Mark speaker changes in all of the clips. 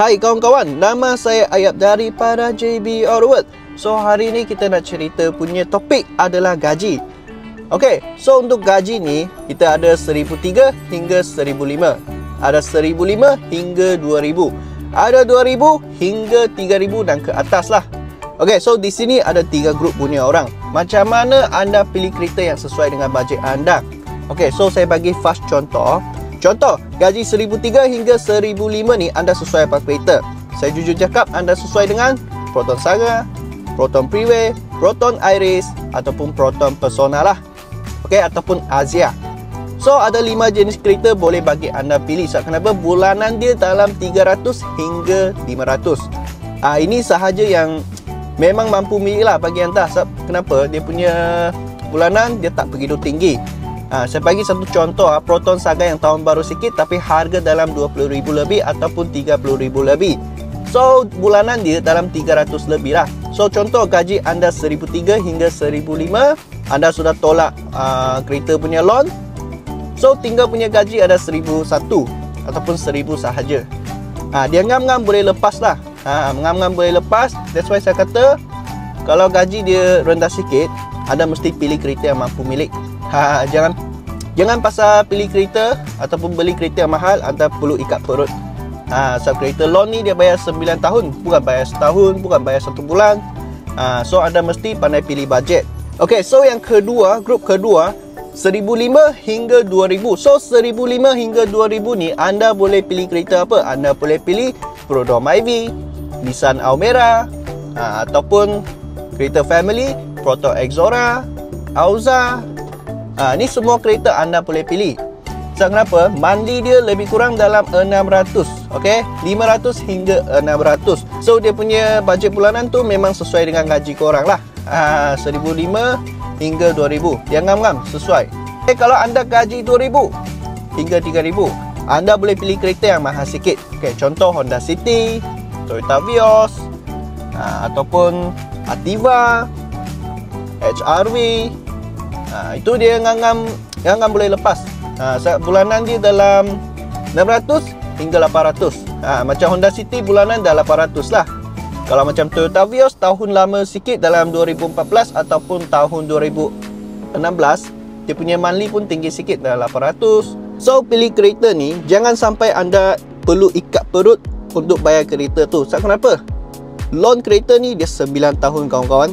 Speaker 1: Hai kawan-kawan, nama saya Ayab daripada JB Outward. So hari ni kita nak cerita punya topik adalah gaji. Okay, so untuk gaji ni kita ada 1,003 hingga 1,005. Ada 1,005 hingga 2,000. Ada 2,000 hingga 3,000 dan ke atas lah. Okay, so di sini ada 3 grup punya orang. Macam mana anda pilih kereta yang sesuai dengan bajet anda? Okay, so saya bagi fast contoh. Contoh, gaji 1,003 hingga 1,005 ni anda sesuai apa kereta? Saya jujur cakap anda sesuai dengan Proton Saga, Proton Freeway, Proton Iris ataupun Proton Persona lah. Okay, ataupun Azia. So ada 5 jenis kereta boleh bagi anda pilih. Sebab kenapa? Bulanan dia dalam 300 hingga 500. Ini sahaja yang memang mampu milik lah bagi anda. Sebab kenapa? Dia punya bulanan dia tak begitu tinggi. Saya bagi satu contoh, Proton Saga yang tahun baru sikit tapi harga dalam 20,000 lebih ataupun 30,000 lebih. So bulanan dia dalam 300 lebih lah. So contoh gaji anda 1,003 hingga 1,005, anda sudah tolak kereta punya loan. So tinggal punya gaji ada 1,001 ataupun 1,000 sahaja. Dia ngam-ngam boleh lepas lah. Ngam-ngam boleh lepas. That's why saya kata kalau gaji dia rendah sikit, anda mesti pilih kereta yang mampu milik. Jangan pasal pilih kereta ataupun beli kereta yang mahal anda perlu ikat perut. Sebab kereta loan ni dia bayar 9 tahun, bukan bayar setahun, bukan bayar 1 bulan. So anda mesti pandai pilih bajet. Okay, so yang kedua, grup kedua 1,005 hingga 2,000. So 1,005 hingga 2,000 ni anda boleh pilih kereta apa? Anda boleh pilih Prodome IV, Nissan Almera, ataupun kereta family, Proton Exora, Auza. Ni semua kereta anda boleh pilih. Sebab kenapa? Monthly dia lebih kurang dalam 600. Okay, 500 hingga 600. So dia punya bajet bulanan tu memang sesuai dengan gaji korang lah. 1,005 hingga 2,000. Yang ngam-ngam sesuai. Kalau anda gaji 2,000 hingga 3,000, anda boleh pilih kereta yang mahal sikit. Okay, contoh Honda City, Toyota Vios, ataupun Activa, HRV. Itu dia ngam-ngam boleh lepas. Bulanan dia dalam 600 hingga 800. Macam Honda City bulanan dah 800 lah. Kalau macam Toyota Vios tahun lama sikit dalam 2014 ataupun tahun 2016, dia punya monthly pun tinggi sikit dah 800. So pilih kereta ni jangan sampai anda perlu ikat perut untuk bayar kereta tu. Sebab kenapa? Loan kereta ni dia 9 tahun kawan-kawan.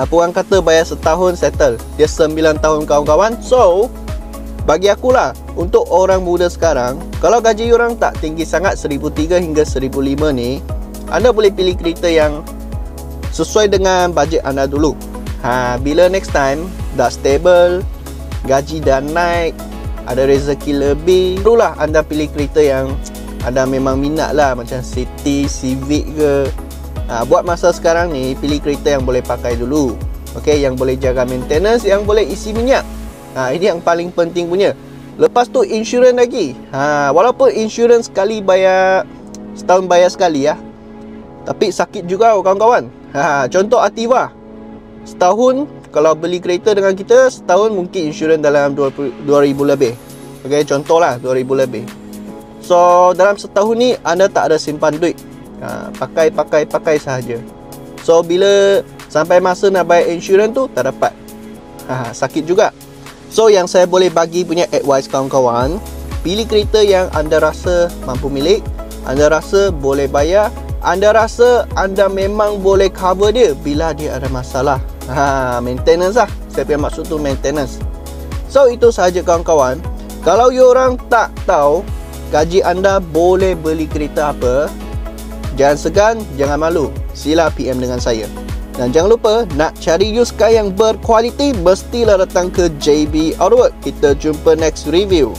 Speaker 1: Orang kata bayar setahun settle, dia 9 tahun kawan-kawan. So bagi akulah, untuk orang muda sekarang, kalau gaji orang tak tinggi sangat 1,003 hingga 1,005 ni, anda boleh pilih kereta yang sesuai dengan bajet anda dulu. Bila next time dah stable, gaji dah naik, ada rezeki lebih, barulah anda pilih kereta yang anda memang minat lah. Macam City, Civic ke. Buat masa sekarang ni, pilih kereta yang boleh pakai dulu. Okay, yang boleh jaga maintenance, yang boleh isi minyak. Ini yang paling penting punya. Lepas tu insurans lagi. Walaupun insurans sekali bayar, setahun bayar sekali ya, tapi sakit juga kawan-kawan. Contoh Activa, setahun kalau beli kereta dengan kita, setahun mungkin insurans dalam 2,000 lebih. Okay, contoh lah 2,000 lebih. So dalam setahun ni anda tak ada simpan duit. Pakai sahaja. So bila sampai masa nak bayar insurans tu tak dapat. Sakit juga. So yang saya boleh bagi punya advice kawan-kawan, pilih kereta yang anda rasa mampu milik, anda rasa boleh bayar, anda rasa anda memang boleh cover dia bila dia ada masalah. Maintenance lah. Saya punya maksud tu maintenance. So itu sahaja kawan-kawan. Kalau you orang tak tahu gaji anda boleh beli kereta apa, jangan segan, jangan malu. Sila PM dengan saya. Dan jangan lupa, nak cari used car yang berkualiti, mestilah datang ke JB Outward. Kita jumpa next review.